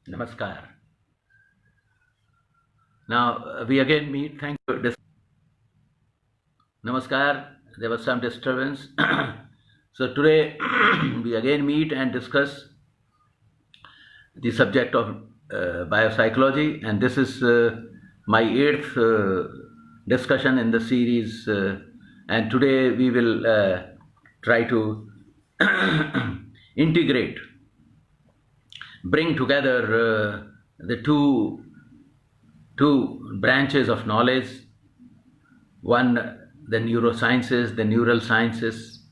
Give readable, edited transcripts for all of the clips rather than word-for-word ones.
Namaskar. Now we again meet. Thank you. Namaskar. There was some disturbance. So today we again meet and discuss the subject of biopsychology, and this is my eighth discussion in the series. And today we will try to integrate, bring together the two branches of knowledge. One, the neurosciences, the neural sciences.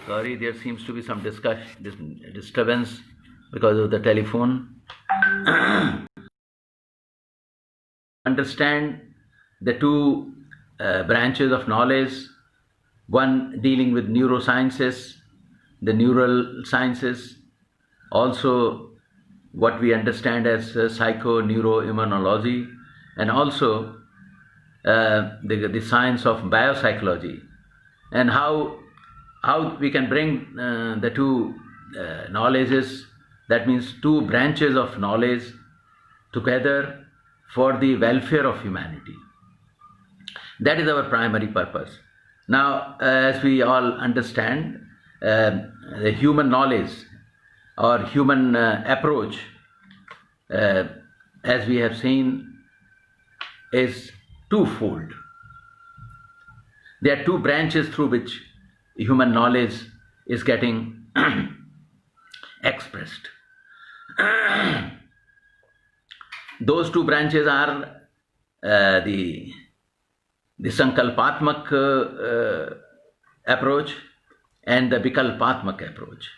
Sorry, there seems to be some disturbance because of the telephone. Understand the two branches of knowledge, one dealing with neurosciences, the neural sciences, also what we understand as psycho-neuroimmunology, and also the science of biopsychology, and how we can bring the two knowledges, that means two branches of knowledge, together for the welfare of humanity. That is our primary purpose. Now, as we all understand, the human knowledge or human approach, as we have seen, is twofold. There are two branches through which human knowledge is getting expressed. Those two branches are the Sankalpatmak approach and the Vikalpatmak approach.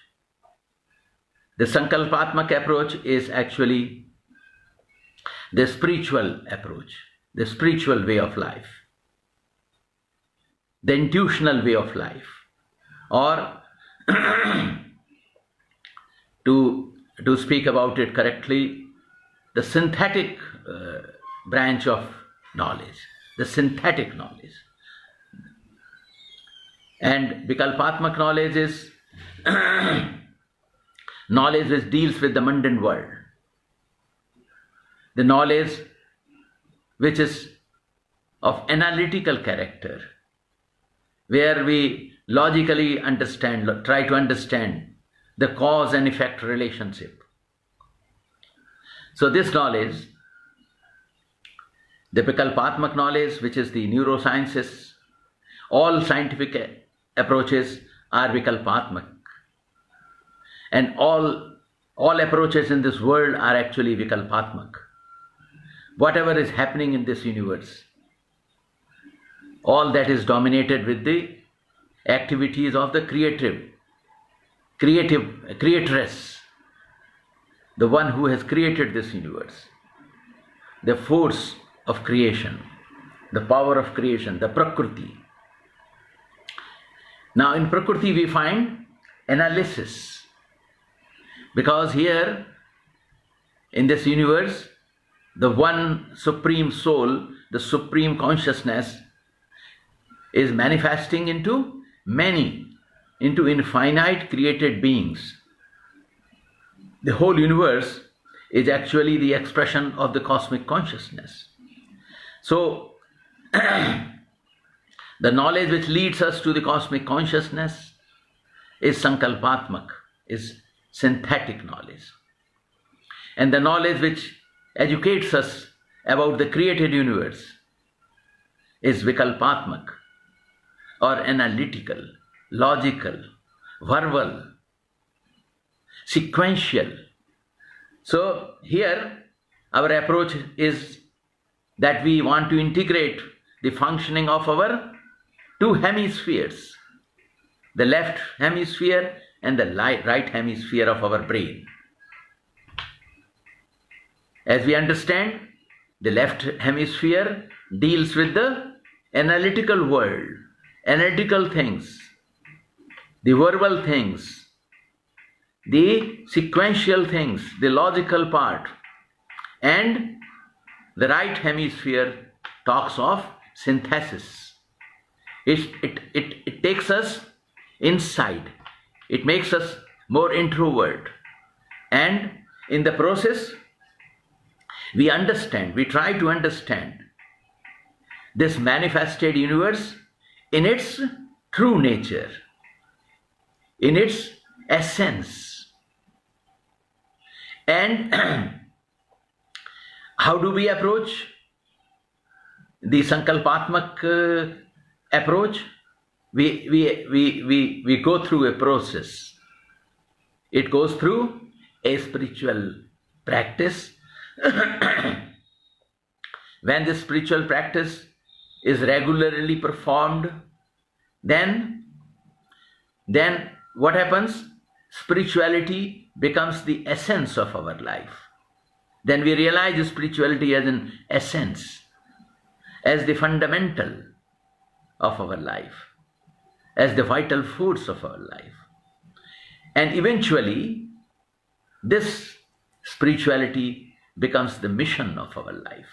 The Sankalpatmak approach is actually the spiritual approach, the spiritual way of life, the intuitional way of life, or to speak about it correctly, the synthetic branch of knowledge, the synthetic knowledge. And Vikalpatmak knowledge is knowledge which deals with the mundane world, the knowledge which is of analytical character, where we logically try to understand the cause and effect relationship. So this knowledge, the Vikalpatmak knowledge, which is the neurosciences, all scientific approaches are Vikalpatmak. And all approaches in this world are actually Vikalpatmak. Whatever is happening in this universe, all that is dominated with the activities of the creatress, the one who has created this universe, the force of creation, the power of creation, the Prakriti. Now in Prakriti we find analysis, because here in this universe, the one supreme soul, the supreme consciousness, is manifesting into infinite created beings. The whole universe is actually the expression of the cosmic consciousness. So, the knowledge which leads us to the cosmic consciousness is Sankalpatmak, is synthetic knowledge. And the knowledge which educates us about the created universe is Vikalpatmak, or analytical, logical, verbal, sequential. So here our approach is that we want to integrate the functioning of our two hemispheres, the left hemisphere and the right hemisphere of our brain. As we understand, the left hemisphere deals with the analytical world, analytical things, the verbal things, the sequential things, the logical part. And the right hemisphere talks of synthesis. It takes us inside. It makes us more introvert. And in the process, we try to understand this manifested universe in its true nature, in its essence. And how do we approach the Sankalpatmak approach? We go through a process. It goes through a spiritual practice. When this spiritual practice is regularly performed, then what happens? Spirituality becomes the essence of our life. Then we realize spirituality as an essence, as the fundamental of our life, as the vital force of our life. And eventually, this spirituality becomes the mission of our life.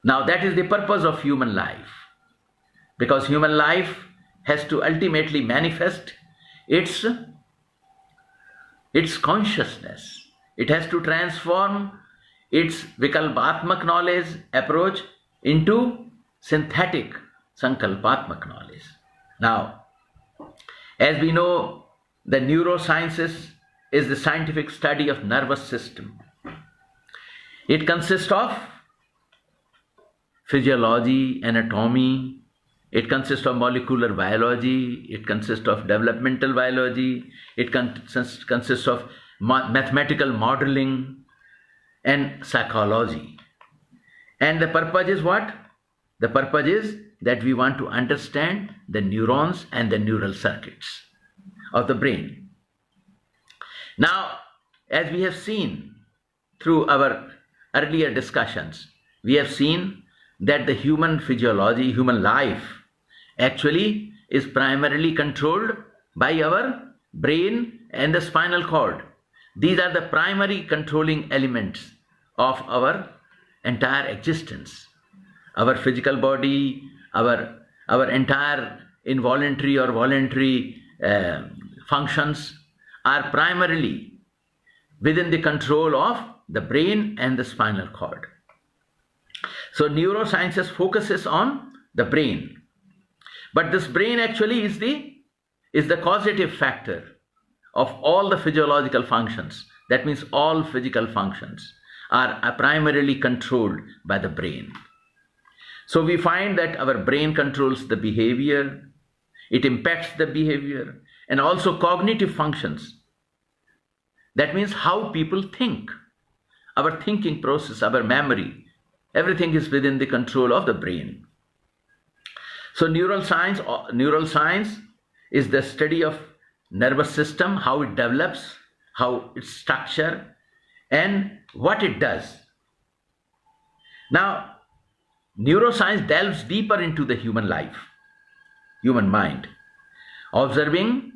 Now that is the purpose of human life, because human life has to ultimately manifest its consciousness. It has to transform its Vikalpatmak knowledge approach into synthetic Sankalpatmak knowledge. Now, as we know, the neurosciences is the scientific study of nervous system. It consists of physiology, anatomy, it consists of molecular biology, it consists of developmental biology, it consists of mathematical modeling and psychology. And the purpose is what? The purpose is that we want to understand the neurons and the neural circuits of the brain. Now, as we have seen through our earlier discussions, we have seen that the human physiology, human life, actually is primarily controlled by our brain and the spinal cord. These are the primary controlling elements of our entire existence. Our physical body, our entire involuntary or voluntary functions are primarily within the control of the brain and the spinal cord. So neurosciences focuses on the brain. But this brain actually is the causative factor of all the physiological functions. That means all physical functions are primarily controlled by the brain. So we find that our brain controls the behavior, it impacts the behavior, and also cognitive functions. That means how people think, our thinking process, our memory, everything is within the control of the brain. So neural science is the study of nervous system, how it develops, how its structure, and what it does. Now, neuroscience delves deeper into the human life, human mind, observing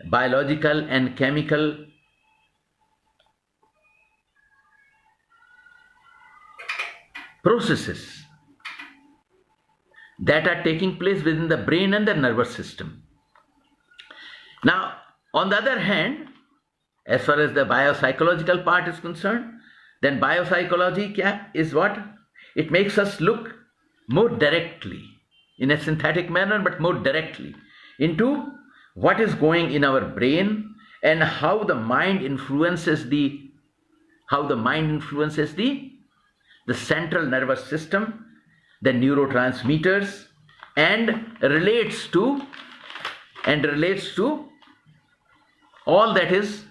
biological and chemical processes that are taking place within the brain and the nervous system. Now, on the other hand, as far as the biopsychological part is concerned, then biopsychology is what? It makes us look more directly, in a synthetic manner, but more directly into what is going in our brain and how the mind influences the central nervous system, the neurotransmitters, and relates to all that is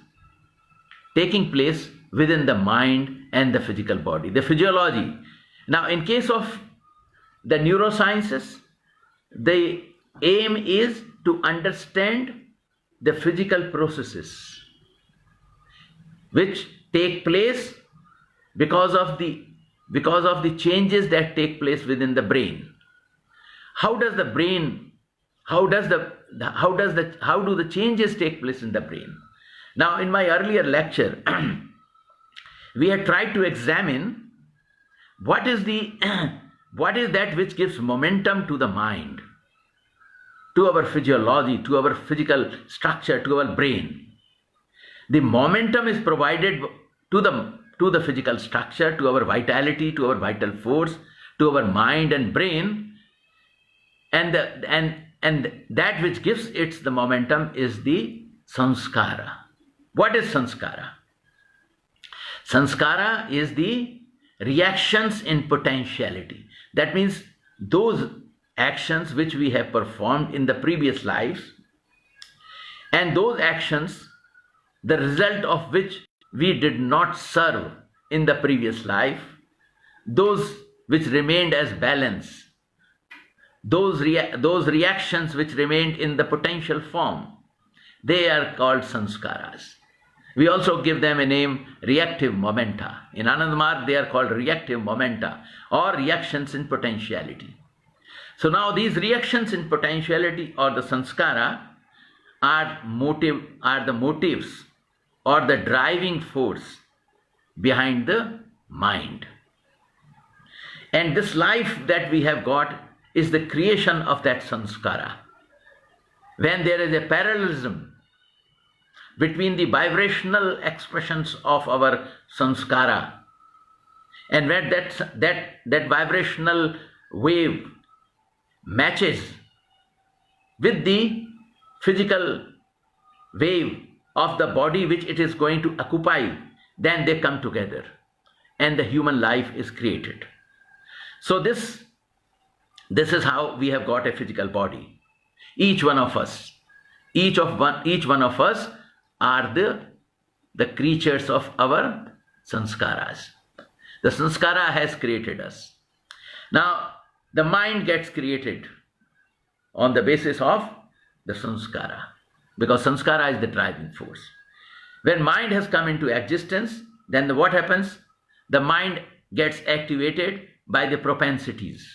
taking place within the mind and the physical body, the physiology. Now, in case of the neurosciences, the aim is to understand the physical processes which take place because of the changes that take place within the brain. How do the changes take place in the brain? Now, in my earlier lecture, we had tried to examine what is that which gives momentum to the mind. to our physiology, to our physical structure, to our brain. The momentum is provided to the physical structure, to our vitality, to our vital force, to our mind and brain, and that which gives it the momentum is the sanskara. What is sanskara? Sanskara is the reactions in potentiality. That means those actions which we have performed in the previous lives, and those actions, the result of which we did not serve in the previous life, those which remained as balance, those reactions which remained in the potential form, they are called sanskaras. We also give them a name, reactive momenta. In Ananda Marga, they are called reactive momenta or reactions in potentiality. So now these reactions in potentiality or the sanskara are the motives or the driving force behind the mind. And this life that we have got is the creation of that sanskara. When there is a parallelism between the vibrational expressions of our sanskara, and when that vibrational wave matches with the physical wave of the body which it is going to occupy, then they come together and the human life is created. So this is how we have got a physical body. Each one of us are the creatures of our sanskaras. The sanskara has created us. Now, the mind gets created on the basis of the sanskara, because sanskara is the driving force. When mind has come into existence, then what happens? The mind gets activated by the propensities.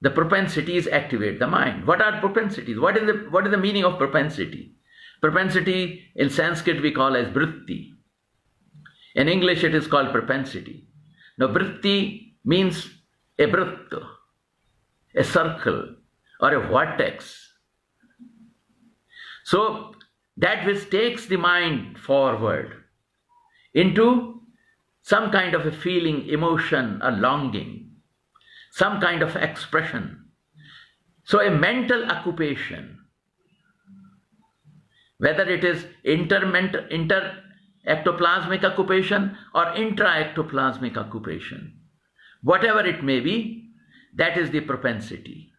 The propensities activate the mind. What are propensities? What is the meaning of propensity? Propensity in Sanskrit we call as vritti. In English it is called propensity. Now vritti means a vritta, a circle or a vortex. So that which takes the mind forward into some kind of a feeling, emotion, a longing, some kind of expression. So a mental occupation, whether it is inter-ectoplasmic occupation or intra-ectoplasmic occupation, whatever it may be, that is the propensity.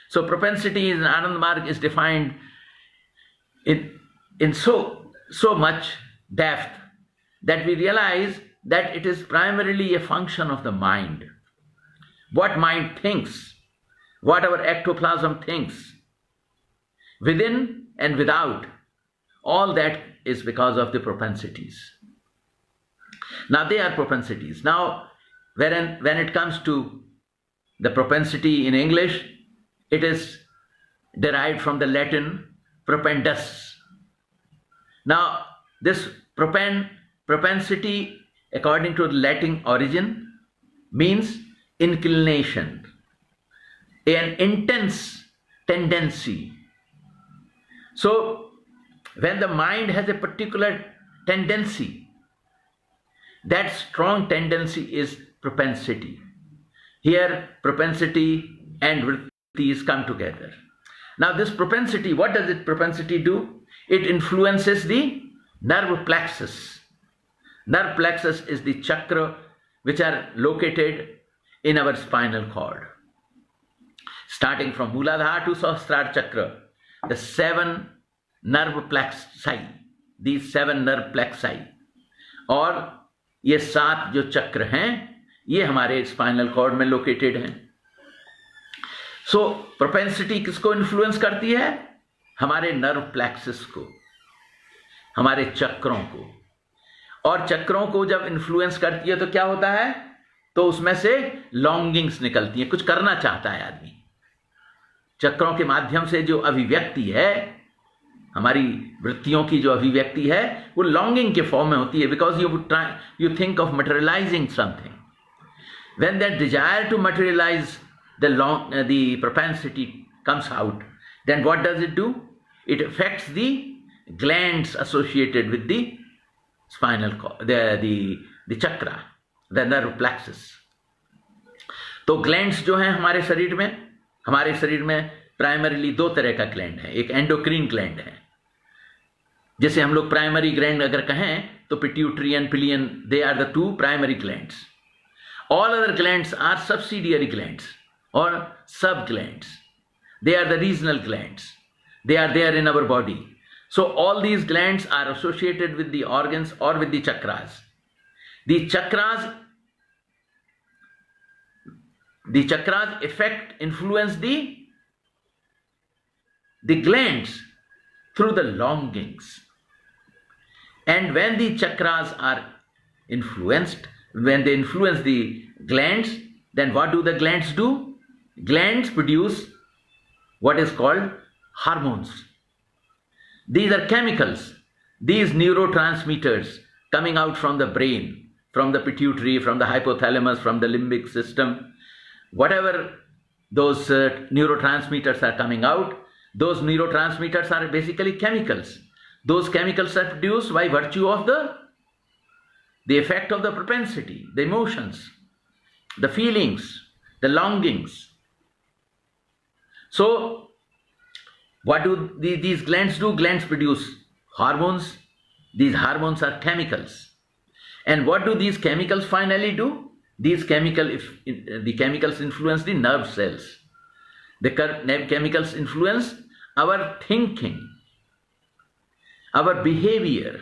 So propensity in Ananda Marga is defined in so much depth that we realize that it is primarily a function of the mind. What mind thinks, what our ectoplasm thinks, within and without, all that is because of the propensities. Now they are propensities. Now when it comes to the propensity in English, it is derived from the Latin propendus. Now this propensity, according to the Latin origin, means inclination, an intense tendency. So when the mind has a particular tendency, that strong tendency is propensity. Here propensity and vrittis come together. Now this propensity, what does it propensity do? It influences the nerve plexus. Nerve plexus is the chakra which are located in our spinal cord. Starting from Mooladhara to Sahasrara chakra, the 7 nerve plexi, these 7 nerve plexi, और ये 7 जो चक्र हैं, ये हमारे spinal cord में located हैं. सो propensity किसको इन्फ्लुएंस करती है? हमारे नर्व प्लेक्सस को, हमारे चक्रों को. और चक्रों को जब इन्फ्लुएंस करती है तो क्या होता है? तो उसमें से लॉन्गिंग्स निकलती हैं, कुछ करना चाहता है आदमी. चक्रों के माध्यम से जो अभिव्यक्ति है, हमारी वृत्तियों की जो अभिव्यक्ति है, वो लॉन्गिंग के फॉर्म में होती है. Because you think of materialising something. When that desire to materialise the propensity comes out, then what does it do? It affects the glands associated with the spinal cord, the chakra, the nerve plexus. तो glands जो हैं हमारे शरीर में primarily दो तरह का gland है. एक एंडोक्रीन ग्लैंड है, जैसे हम लोग प्राइमरी ग्लैंड अगर कहें तो पिट्यूटरी एंड पिलियन, they are the two primary glands. All other glands are subsidiary glands और sub glands. They are the regional glands. They are there in our body. So all these glands are associated with the organs or with the chakras. The chakras influence the glands through the longings. And when the chakras are influenced, when they influence the glands, then what do the glands do? Glands produce what is called hormones. These are chemicals, these neurotransmitters coming out from the brain, from the pituitary, from the hypothalamus, from the limbic system. Whatever those neurotransmitters are coming out, those neurotransmitters are basically chemicals. Those chemicals are produced by virtue of the effect of the propensity, the emotions, the feelings, the longings. So, what do these glands do? Glands produce hormones. These hormones are chemicals. And what do these chemicals finally do? The chemicals influence the nerve cells. The chemicals influence our thinking, our behavior,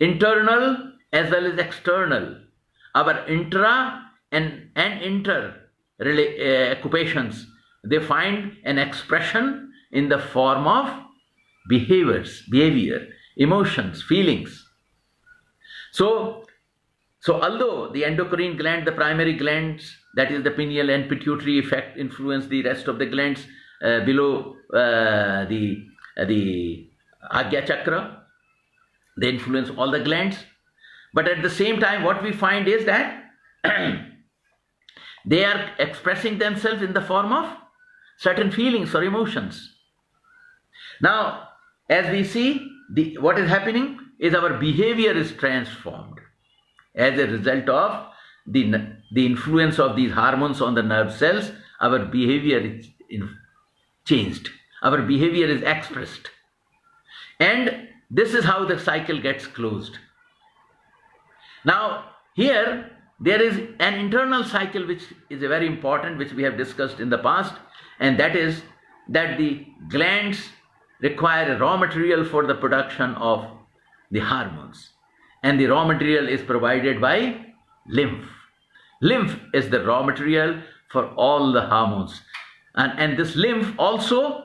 internal as well as external, our intra and inter occupations. They find an expression in the form of behavior, emotions, feelings. So although the endocrine gland, the primary glands, that is the pineal and pituitary effect, influence the rest of the glands below the Agya chakra, they influence all the glands. But at the same time, what we find is that they are expressing themselves in the form of certain feelings or emotions. Now, as we see, what is happening is our behavior is transformed as a result of the influence of these hormones on the nerve cells. Our behavior is changed. Our behavior is expressed. And this is how the cycle gets closed. Now, here there is an internal cycle which is very important, which we have discussed in the past, and that is that the glands require raw material for the production of the hormones, and the raw material is provided by lymph. Lymph is the raw material for all the hormones, and this lymph also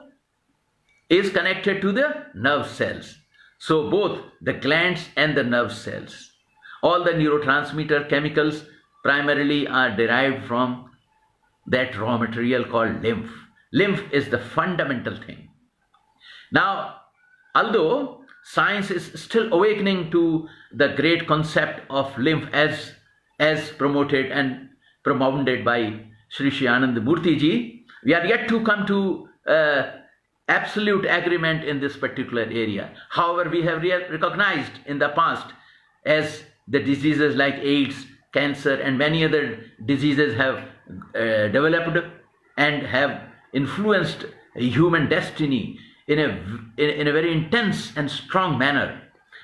is connected to the nerve cells. So both the glands and the nerve cells, all the neurotransmitter chemicals primarily are derived from that raw material called lymph. Lymph is the fundamental thing. Now, although science is still awakening to the great concept of lymph as promoted and propounded by Sri Ananda Murthy ji, we are yet to come to absolute agreement in this particular area. However, we have recognized in the past as the diseases like AIDS, cancer and many other diseases have developed and have influenced human destiny in a very intense and strong manner,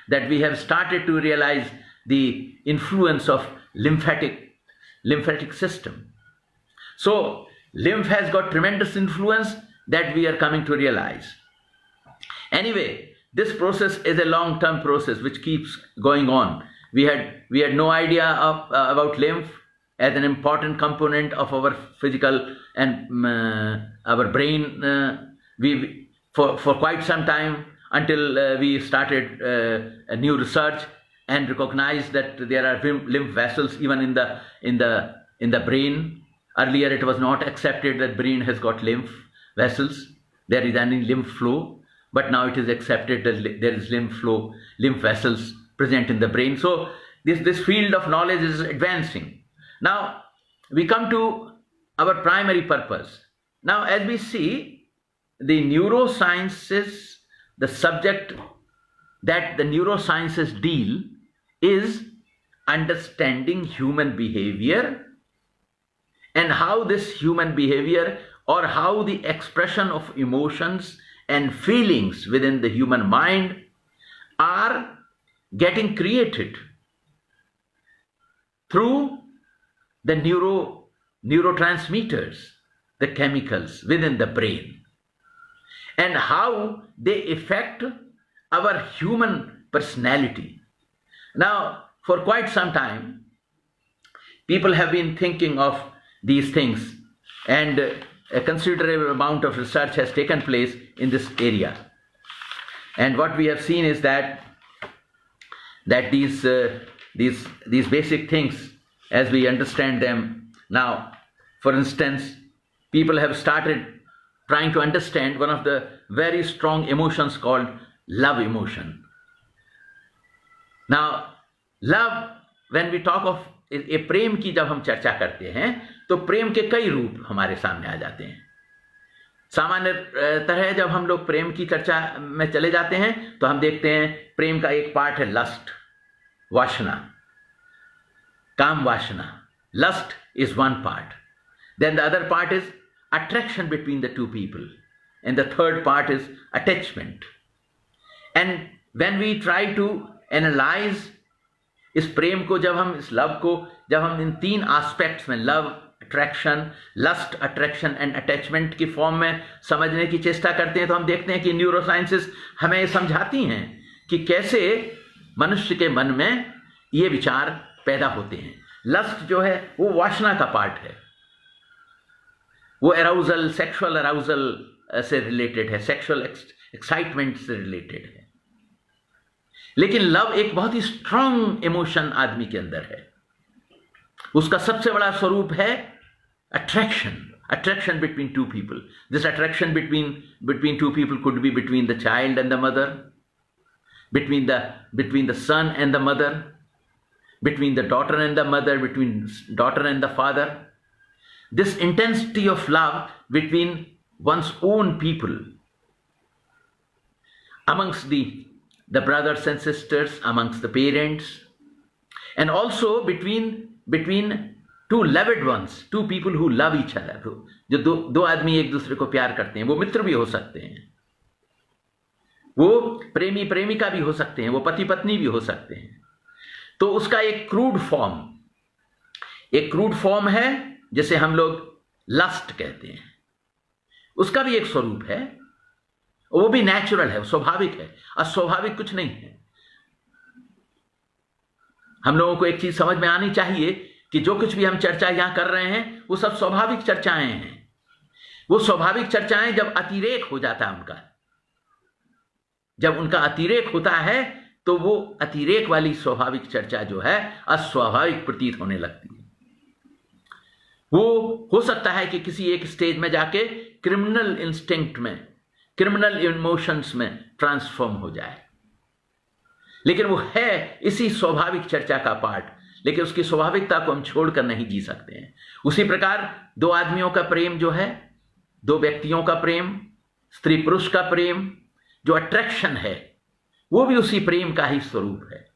that we have started to realize the influence of lymphatic system. So lymph has got tremendous influence that we are coming to realize. Anyway, this process is a long-term process which keeps going on. We had no idea about lymph as an important component of our physical and our brain. For quite some time, until we started a new research and recognized that there are lymph vessels even in the brain. Earlier, it was not accepted that brain has got lymph vessels. There is any lymph flow, but now it is accepted that there is lymph vessels present in the brain. So this field of knowledge is advancing. Now we come to our primary purpose. Now, as we see, the neurosciences, the subject that the neurosciences deal is understanding human behavior and how this human behavior, or how the expression of emotions and feelings within the human mind are getting created through the neurotransmitters, the chemicals within the brain, and how they affect our human personality. Now, for quite some time, people have been thinking of these things, and a considerable amount of research has taken place in this area. And what we have seen is that these basic things, as we understand them now, for instance, people have started trying to understand one of the very strong emotions called love emotion. Now, love, when we talk of ये प्रेम की जब हम चर्चा करते हैं तो प्रेम के कई रूप हमारे सामने आ जाते हैं. सामान्यतः जब हम लोग प्रेम की चर्चा में चले जाते हैं तो हम देखते हैं प्रेम का एक पार्ट है लस्ट, वासना, काम वासना. Lust is one part. Then the other part is attraction between the two people. And the third part is attachment. And when we try to analyze इस प्रेम को, जब हम इस लव को, जब हम इन तीन एस्पेक्ट्स में, love, attraction, lust, attraction and attachment की फॉर्म में समझने की चेष्टा करते हैं, तो हम देखते हैं कि न्यूरोसाइंसेस हमें समझाती हैं कि कैसे मनुष्य के मन में ये विचार पैदा होते हैं. लस्ट जो है वो वासना का पार्ट है, वो अराउजल, सेक्सुअल अराउजल से रिलेटेड है, सेक्सुअल एक्साइटमेंट से रिलेटेड है. लेकिन लव एक बहुत ही स्ट्रांग इमोशन आदमी के अंदर है. उसका सबसे बड़ा स्वरूप है attraction between two people. This attraction between two people could be between the child and the mother, between the son and the mother, between the daughter and the mother, between daughter and the father. This intensity of love between one's own people, amongst the brothers and sisters, amongst the parents, and also between two loved ones, two people who love each other. जो दो आदमी एक दूसरे को प्यार करते हैं, वो मित्र भी हो सकते हैं, वो प्रेमी प्रेमिका भी हो सकते हैं, वो पति पत्नी भी हो सकते हैं. तो उसका एक क्रूड फॉर्म है जिसे हम लोग लस्ट कहते हैं. उसका भी एक स्वरूप है, वो भी नेचुरल है, स्वाभाविक है. अस्वाभाविक कुछ नहीं है. हम लोगों को एक चीज समझ में आनी चाहिए कि जो कुछ भी हम चर्चा यहां कर रहे हैं वो सब स्वाभाविक चर्चाएं हैं. वो स्वाभाविक चर्चाएं जब अतिरेक हो जाता है उनका, जब उनका अतिरेक होता है तो वो अतिरेक वाली स्वाभाविक चर्चा जो है अस्वाभाविक प्रतीत होने लगती है. वो हो सकता है कि किसी एक स्टेज में जाके क्रिमिनल इंस्टिंक्ट में, क्रिमिनल इमोशंस में ट्रांसफॉर्म हो जाए, लेकिन वो है इसी स्वाभाविक चर्चा का पार्ट. लेकिन उसकी स्वाभाविकता को हम छोड़कर नहीं जी सकते हैं. उसी प्रकार दो आदमियों का प्रेम जो है, दो व्यक्तियों का प्रेम, स्त्री पुरुष का प्रेम, जो अट्रैक्शन है, वो भी उसी प्रेम का ही स्वरूप है.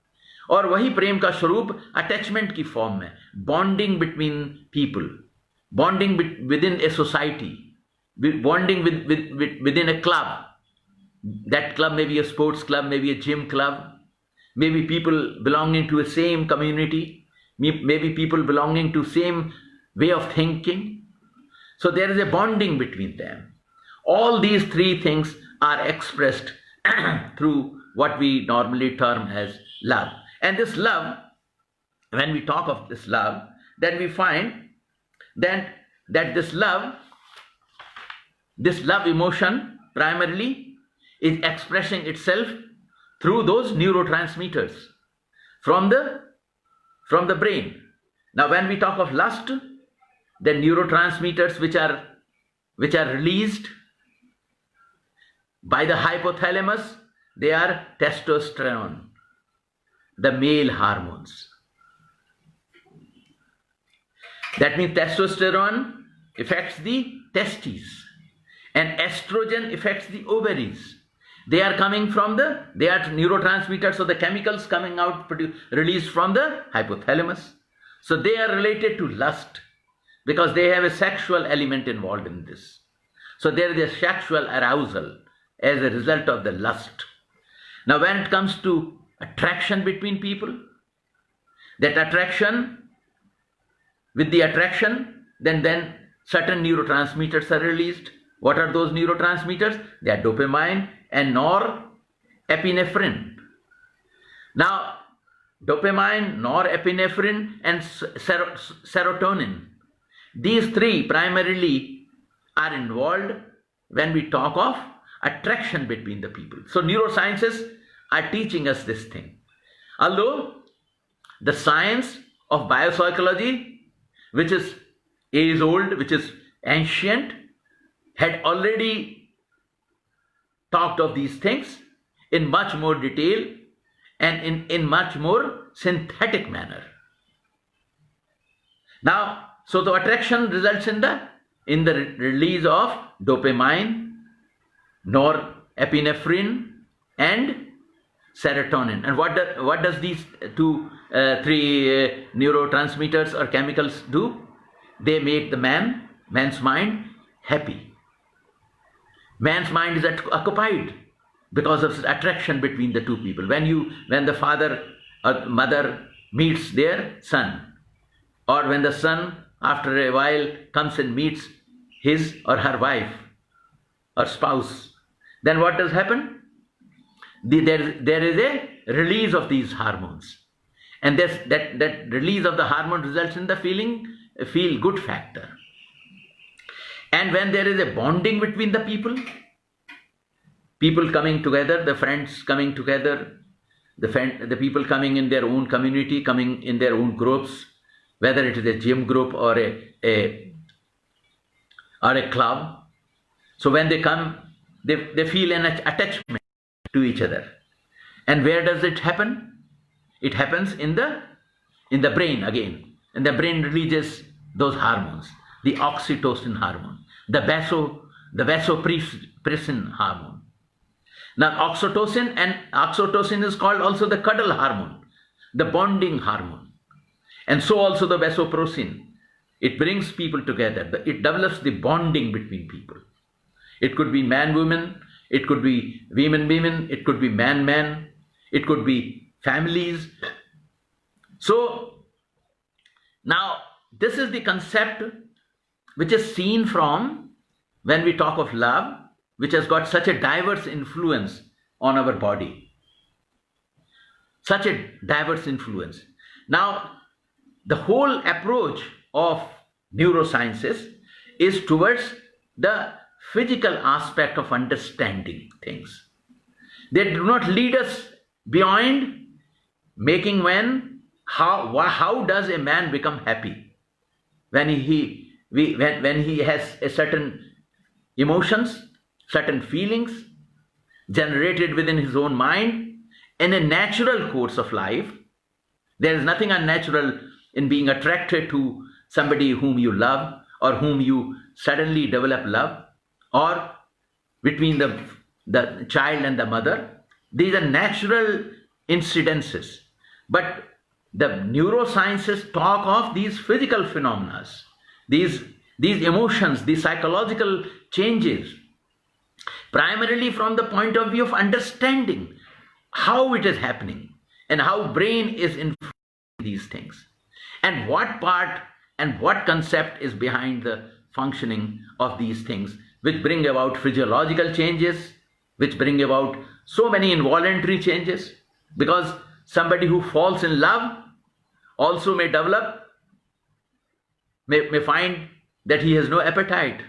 और वही प्रेम का स्वरूप अटैचमेंट की फॉर्म में, bonding between people, bonding with in a society, bonding within a club. That club may be a sports club, maybe a gym club, maybe people belonging to a same community, maybe people belonging to same way of thinking. So there is a bonding between them. All these three things are expressed through what we normally term as love. And this love, when we talk of this love, then we find that this love emotion primarily is expressing itself through those neurotransmitters from the brain. Now when we talk of lust, the neurotransmitters which are released by the hypothalamus, they are testosterone, the male hormones. That means testosterone affects the testes, and estrogen affects the ovaries. They are neurotransmitters, so the chemicals coming out released from the hypothalamus. So they are related to lust because they have a sexual element involved in this. So there is a sexual arousal as a result of the lust. Now when it comes to attraction between people, that attraction, with the attraction, then certain neurotransmitters are released. What are those neurotransmitters? They are dopamine and norepinephrine. Now, dopamine, norepinephrine, and serotonin, these three primarily are involved when we talk of attraction between the people. So neurosciences are teaching us this thing. Although the science of biopsychology, which is age old, which is ancient, had already talked of these things in much more detail and in much more synthetic manner. Now, so the attraction results in the release of dopamine, norepinephrine, and serotonin. And what does these three neurotransmitters or chemicals do? They make the man's mind happy. Man's mind is occupied because of attraction between the two people. When the father or mother meets their son, or when the son after a while comes and meets his or her wife or spouse, then what does happen? There is a release of these hormones, and that release of the hormone results in the feel good factor. And when there is a bonding between the people coming together, the friends coming together, the people coming in their own community, coming in their own groups, whether it is a gym group or a club. So when they come, they feel an attachment to each other. And where does it happen? It happens in the brain again. And the brain releases those hormones, the oxytocin hormone, the vasopressin hormone. Now oxytocin is called also the cuddle hormone, the bonding hormone. And so also the vasopressin. It brings people together. It develops the bonding between people. It could be man-woman, it could be women-women, it could be man-man, it could be families. So now this is the concept which is seen from when we talk of love, which has got such a diverse influence on our body. Such a diverse influence. Now, the whole approach of neurosciences is towards the physical aspect of understanding things. They do not lead us beyond making how does a man become happy when he has a certain emotions, certain feelings generated within his own mind in a natural course of life. There is nothing unnatural in being attracted to somebody whom you love or whom you suddenly develop love, or between the child and the mother. These are natural incidences. But the neurosciences talk of these physical phenomena, these emotions, these psychological changes, primarily from the point of view of understanding how it is happening and how brain is influencing these things, and what part and what concept is behind the functioning of these things, which bring about physiological changes, which bring about so many involuntary changes. Because somebody who falls in love also may find that he has no appetite.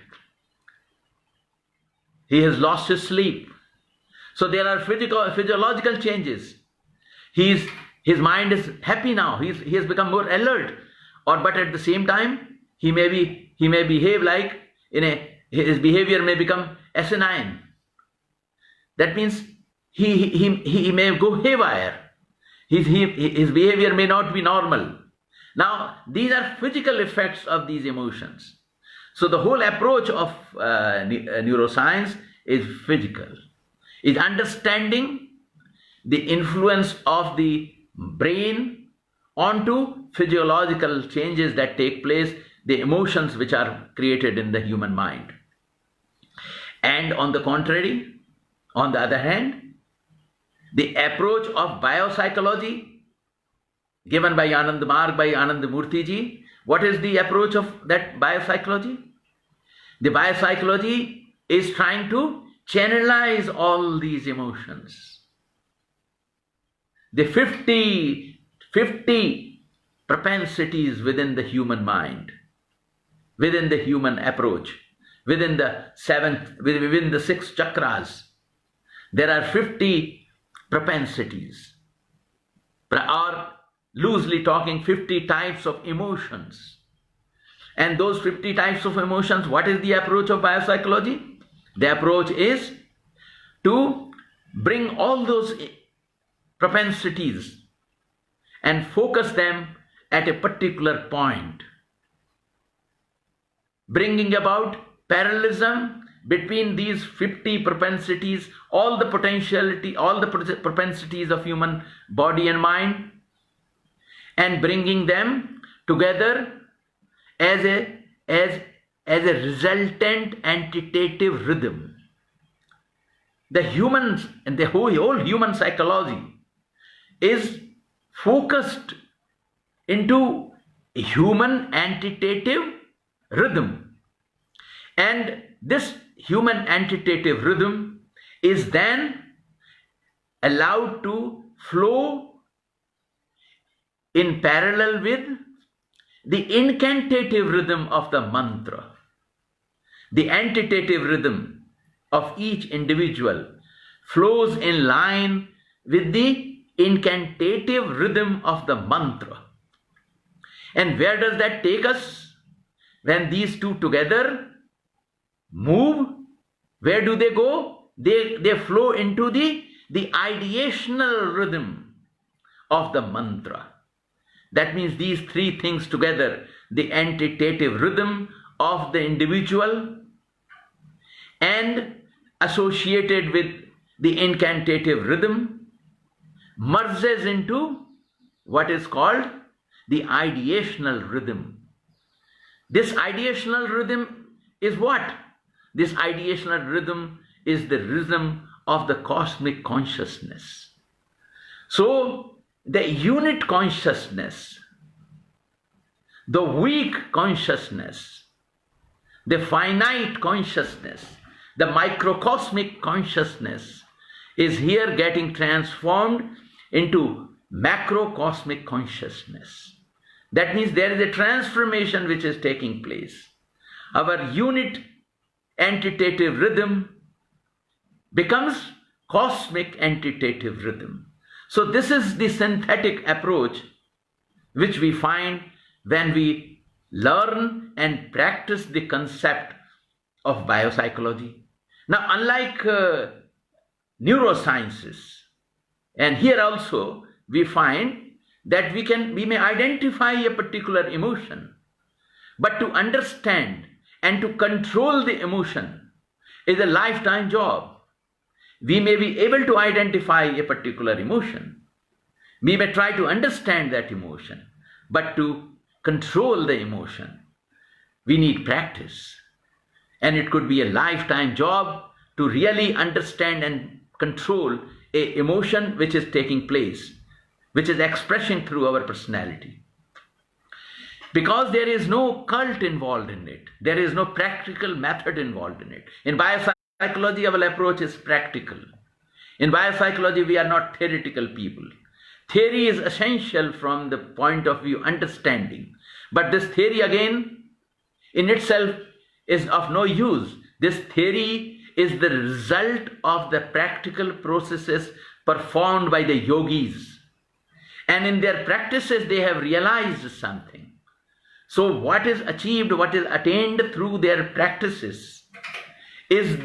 He has lost his sleep. So there are physiological changes. His mind is happy now. He has become more alert. But at the same time, he may behave like his behavior may become asinine. That means he may go haywire. His behavior may not be normal. Now, these are physical effects of these emotions. So the whole approach of neuroscience is physical, is understanding the influence of the brain onto physiological changes that take place, the emotions which are created in the human mind. And on the contrary, on the other hand, the approach of biopsychology given by Ananda Marga, by Ananda Murthy ji, what is the approach of that biopsychology? The biopsychology is trying to channelize all these emotions. The 50 propensities within the human mind, within the human approach, within the six chakras, there are 50 propensities, or loosely talking, 50 types of emotions. And those 50 types of emotions, what is the approach of biopsychology? The approach is to bring all those propensities and focus them at a particular point, bringing about parallelism between these 50 propensities, all the potentiality, all the propensities of human body and mind, and bringing them together as a resultant antitative rhythm. The humans and the whole human psychology is focused into a human antitative rhythm. And this human antitative rhythm is then allowed to flow in parallel with the incantative rhythm of the mantra. The antitative rhythm of each individual flows in line with the incantative rhythm of the mantra. And where does that take us? When these two together move, where do they go? They flow into the ideational rhythm of the mantra. That means these three things together, the antitative rhythm of the individual and associated with the incantative rhythm, merges into what is called the ideational rhythm. This ideational rhythm is what? This ideational rhythm is the rhythm of the cosmic consciousness. So, the unit consciousness, the weak consciousness, the finite consciousness, the microcosmic consciousness is here getting transformed into macrocosmic consciousness. That means there is a transformation which is taking place. Our unit antitative rhythm becomes cosmic antitative rhythm. So this is the synthetic approach which we find when we learn and practice the concept of biopsychology. Now, unlike neurosciences, and here also we find that we may identify a particular emotion, but to understand and to control the emotion is a lifetime job. We may be able to identify a particular emotion. We may try to understand that emotion, but to control the emotion, we need practice. And it could be a lifetime job to really understand and control an emotion which is taking place, which is expressing through our personality. Because there is no cult involved in it. There is no practical method involved in it. In biopsychology, our approach is practical. In biopsychology, we are not theoretical people. Theory is essential from the point of view understanding. But this theory again, in itself, is of no use. This theory is the result of the practical processes performed by the yogis. And in their practices, they have realized something. So what is achieved, what is attained through their practices is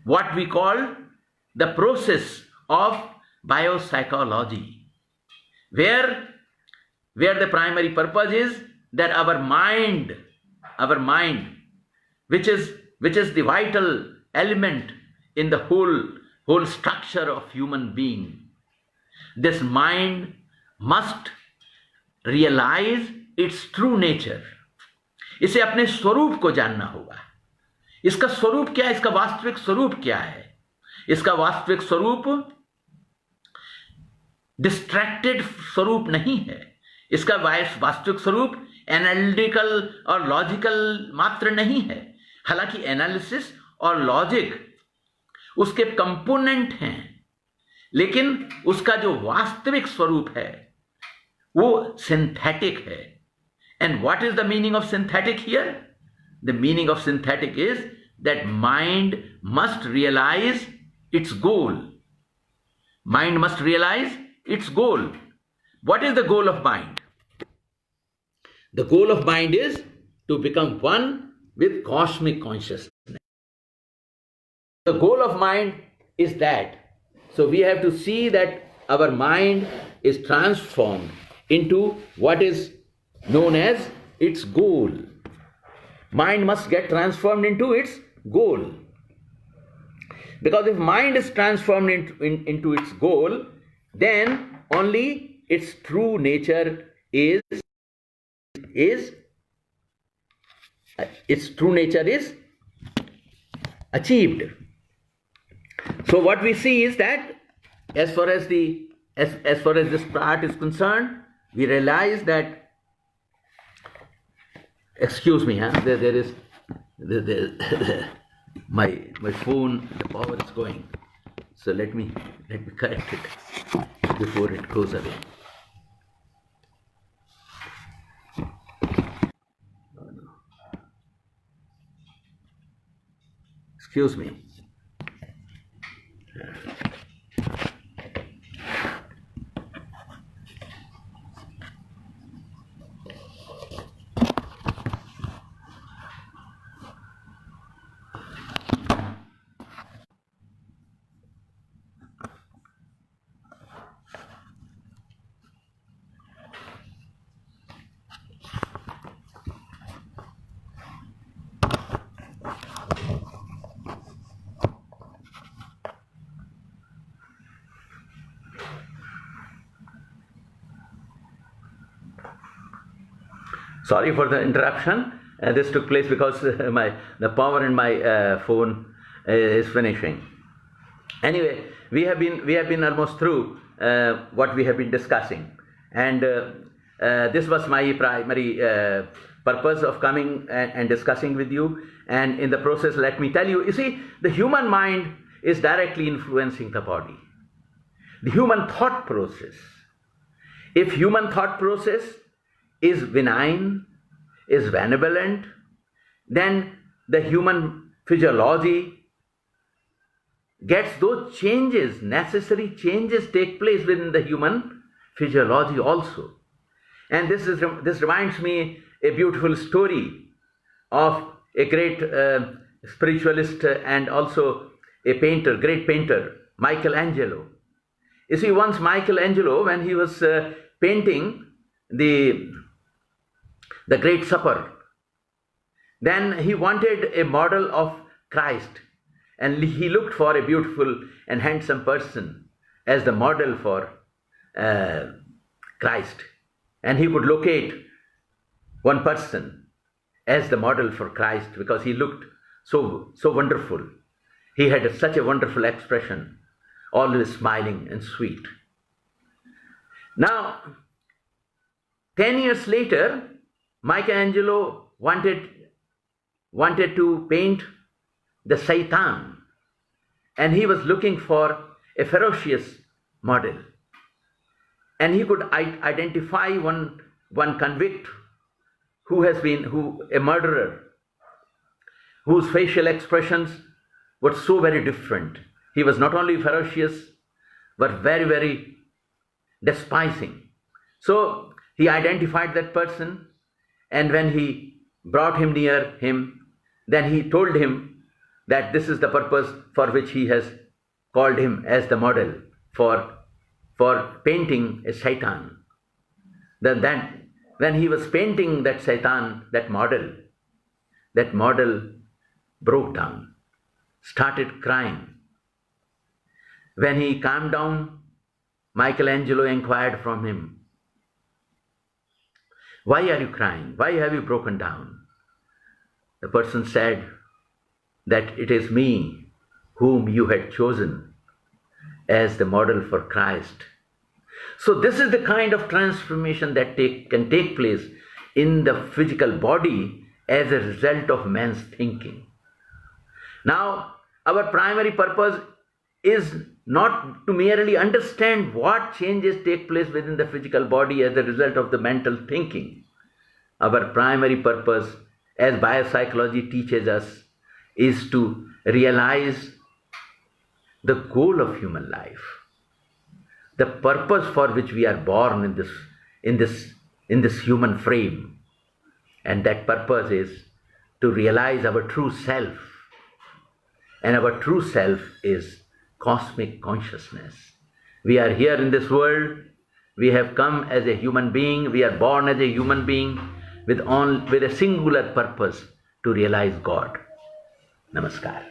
what we call the process of biopsychology, where the primary purpose is that our mind which is the vital element in the whole structure of human being. This mind must realize its true nature. इसे अपने स्वरूप को जानना होगा. इसका स्वरूप क्या है? इसका वास्तविक स्वरूप क्या है? इसका वास्तविक स्वरूप डिस्ट्रैक्टेड स्वरूप नहीं है. इसका वास्तविक स्वरूप एनालिटिकल और लॉजिकल मात्र नहीं है. हालांकि एनालिसिस और लॉजिक उसके कंपोनेंट हैं, लेकिन उसका जो वास्तविक स्वरूप है वो सिंथेटिक है. And what is the meaning of synthetic here? The meaning of synthetic is that mind must realize its goal. Mind must realize its goal. What is the goal of mind? The goal of mind is to become one with cosmic consciousness. The goal of mind is that. So we have to see that our mind is transformed into what is known as its goal. Mind must get transformed into its goal. Because if mind is transformed into its goal, then only its true nature is achieved. So what we see is that as far as this part is concerned, we realize that, excuse me, there is my phone, the power is going. So let me correct it before it goes away. Oh, no. Excuse me. Sorry for the interruption. This took place because the power in my phone is finishing. Anyway, we have been almost through what we have been discussing, and this was my primary purpose of coming and discussing with you. And in the process, let me tell you, you see, the human mind is directly influencing the body. The human thought process. If human thought process is benign, is benevolent, then the human physiology gets those changes, necessary changes take place within the human physiology also. And this reminds me a beautiful story of a great spiritualist and also a painter, great painter, Michelangelo. You see, once Michelangelo, when he was painting the Great Supper, then he wanted a model of Christ, and he looked for a beautiful and handsome person as the model for Christ. And he could locate one person as the model for Christ because he looked so wonderful. He had such a wonderful expression, always smiling and sweet. Now, 10 years later, Michelangelo wanted to paint the Satan, and he was looking for a ferocious model. And he could identify one convict a murderer, whose facial expressions were so very different. He was not only ferocious, but very, very despising. So he identified that person, and when he brought him near him, then he told him that this is the purpose for which he has called him as the model for painting a Satan. Then when he was painting that Satan, that model broke down, started crying. When he calmed down, Michelangelo inquired from him, "Why are you crying? Why have you broken down?" The person said that it is me whom you had chosen as the model for Christ. So this is the kind of transformation that can take place in the physical body as a result of man's thinking. Now, our primary purpose is not to merely understand what changes take place within the physical body as a result of the mental thinking. Our primary purpose, as biopsychology teaches us, is to realize the goal of human life, the purpose for which we are born in this human frame. And that purpose is to realize our true self. And our true self is cosmic consciousness. We are here in this world. We have come as a human being. We are born as a human being with a singular purpose to realize God. Namaskar.